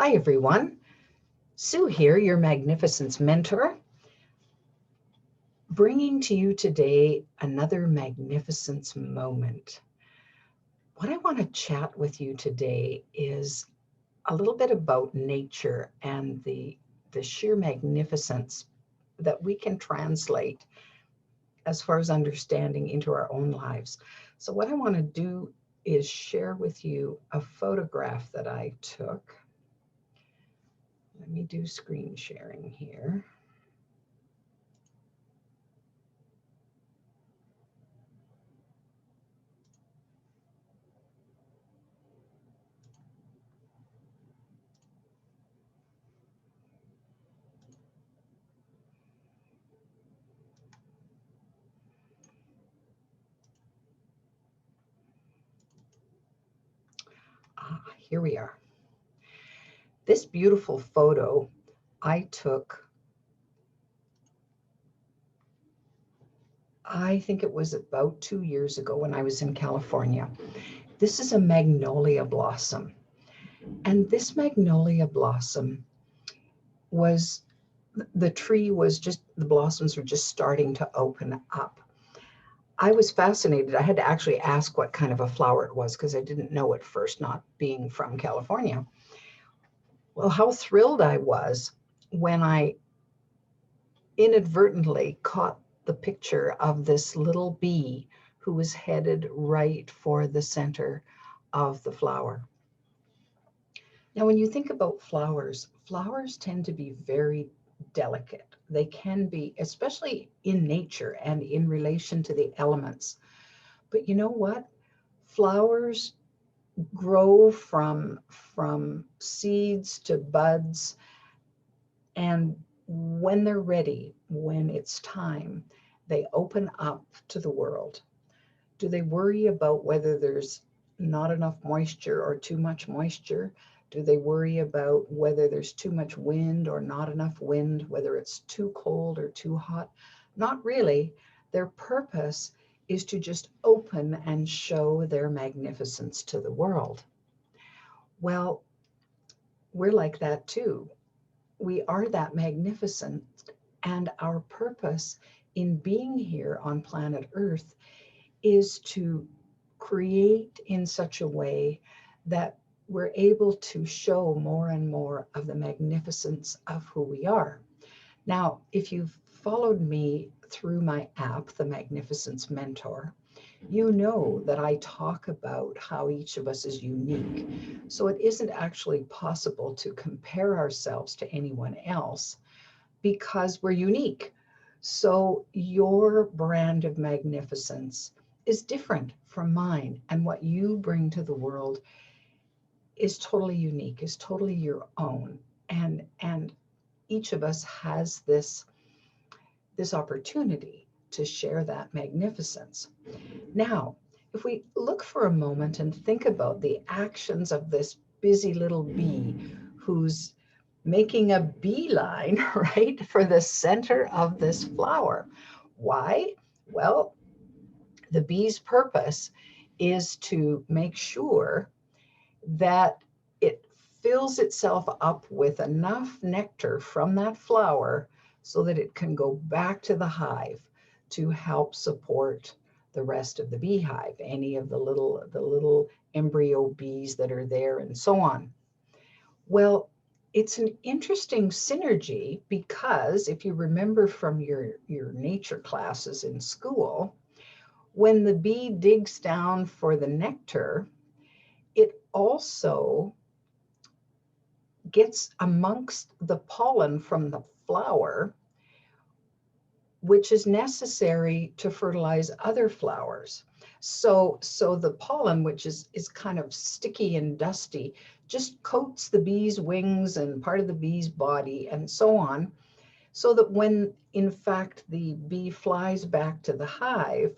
Hi everyone, Sue here, your Magnificence mentor, bringing to you today another Magnificence moment. What I want to chat with you today is a little bit about nature and the sheer magnificence that we can translate as far as understanding into our own lives. So what I want to do is share with you a photograph that I took. Let me do screen sharing here. Here we are. This beautiful photo I took, I think it was about 2 years ago when I was in California. This is a magnolia blossom. And this magnolia blossom was, the tree was just, the blossoms were just starting to open up. I was fascinated. I had to actually ask what kind of a flower it was because I didn't know at first, not being from California. Well, how thrilled I was when I inadvertently caught the picture of this little bee who was headed right for the center of the flower. Now, when you think about flowers, flowers tend to be very delicate. They can be, especially in nature and in relation to the elements. But you know what? Flowers grow from seeds to buds, and when they're ready, when it's time, they open up to the world. Do they worry about whether there's not enough moisture or too much moisture? Do they worry about whether there's too much wind or not enough wind, whether it's too cold or too hot? Not really. Their purpose is to just open and show their magnificence to the world. Well, we're like that too. We are that magnificent, and our purpose in being here on planet Earth is to create in such a way that we're able to show more and more of the magnificence of who we are. Now, if you've followed me through my app, the Magnificence Mentor, you know that I talk about how each of us is unique. So it isn't actually possible to compare ourselves to anyone else because we're unique. So your brand of magnificence is different from mine, and what you bring to the world is totally unique, is totally your own. And each of us has this opportunity to share that magnificence. Now, if we look for a moment and think about the actions of this busy little bee who's making a beeline, right, for the center of this flower. Why? Well, the bee's purpose is to make sure that it fills itself up with enough nectar from that flower so that it can go back to the hive to help support the rest of the beehive, any of the little embryo bees that are there and so on. Well, it's an interesting synergy because if you remember from your nature classes in school, when the bee digs down for the nectar, it also gets amongst the pollen from the flower, which is necessary to fertilize other flowers. So the pollen, which is kind of sticky and dusty, just coats the bee's wings and part of the bee's body and so on, so that when, in fact, the bee flies back to the hive,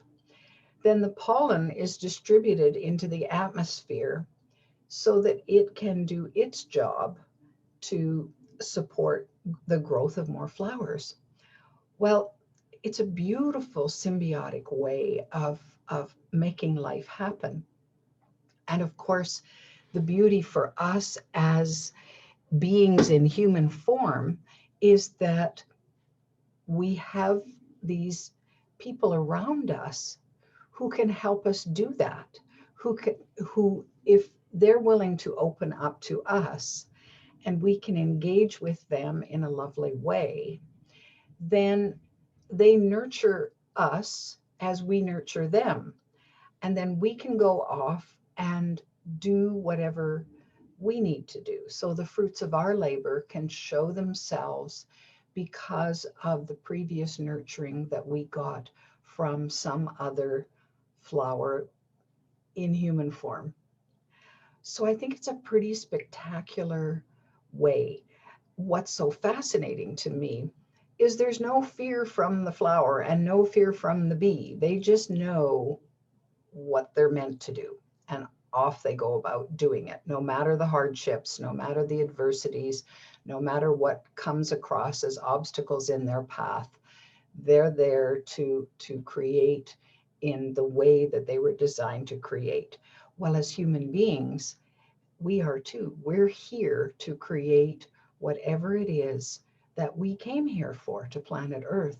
then the pollen is distributed into the atmosphere so that it can do its job to support the growth of more flowers. Well, it's a beautiful symbiotic way of making life happen. And of course, the beauty for us as beings in human form is that we have these people around us who can help us do that, who, if they're willing to open up to us and we can engage with them in a lovely way, then they nurture us as we nurture them. And then we can go off and do whatever we need to do. So the fruits of our labor can show themselves because of the previous nurturing that we got from some other flower in human form. So I think it's a pretty spectacular way. What's so fascinating to me is there's no fear from the flower and no fear from the bee. They just know what they're meant to do, and off they go about doing it, no matter the hardships, no matter the adversities, no matter what comes across as obstacles in their path. They're there to create in the way that they were designed to create. Well, as human beings, we are too. We're here to create whatever it is that we came here for, to planet Earth.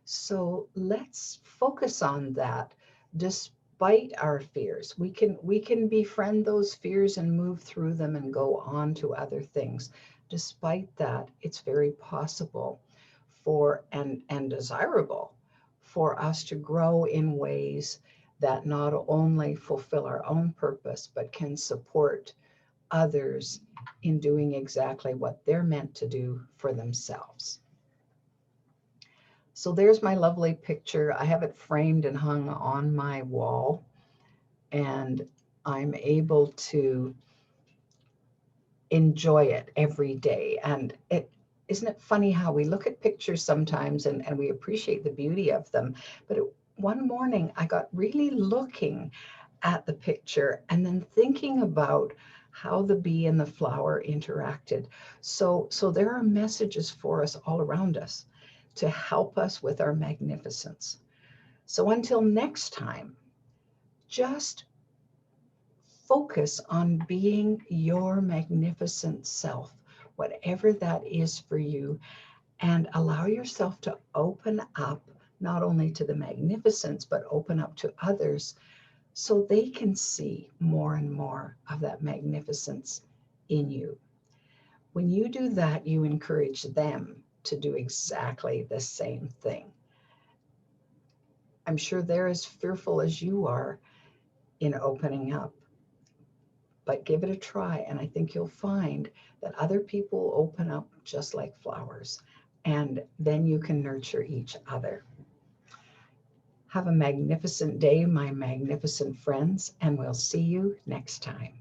So let's focus on that. Despite our fears, we can befriend those fears and move through them and go on to other things. Despite that, it's very possible for and desirable for us to grow in ways that not only fulfill our own purpose, but can support others in doing exactly what they're meant to do for themselves. So there's my lovely picture. I have it framed and hung on my wall, and I'm able to enjoy it every day. And isn't it funny how we look at pictures sometimes and we appreciate the beauty of them. But one morning I got really looking at the picture and then thinking about how the bee and the flower interacted. So there are messages for us all around us to help us with our magnificence. So until next time, just focus on being your magnificent self, whatever that is for you, and allow yourself to open up not only to the magnificence, but open up to others so they can see more and more of that magnificence in you. When you do that, you encourage them to do exactly the same thing. I'm sure they're as fearful as you are in opening up, but give it a try. And I think you'll find that other people open up just like flowers, and then you can nurture each other. Have a magnificent day, my magnificent friends, and we'll see you next time.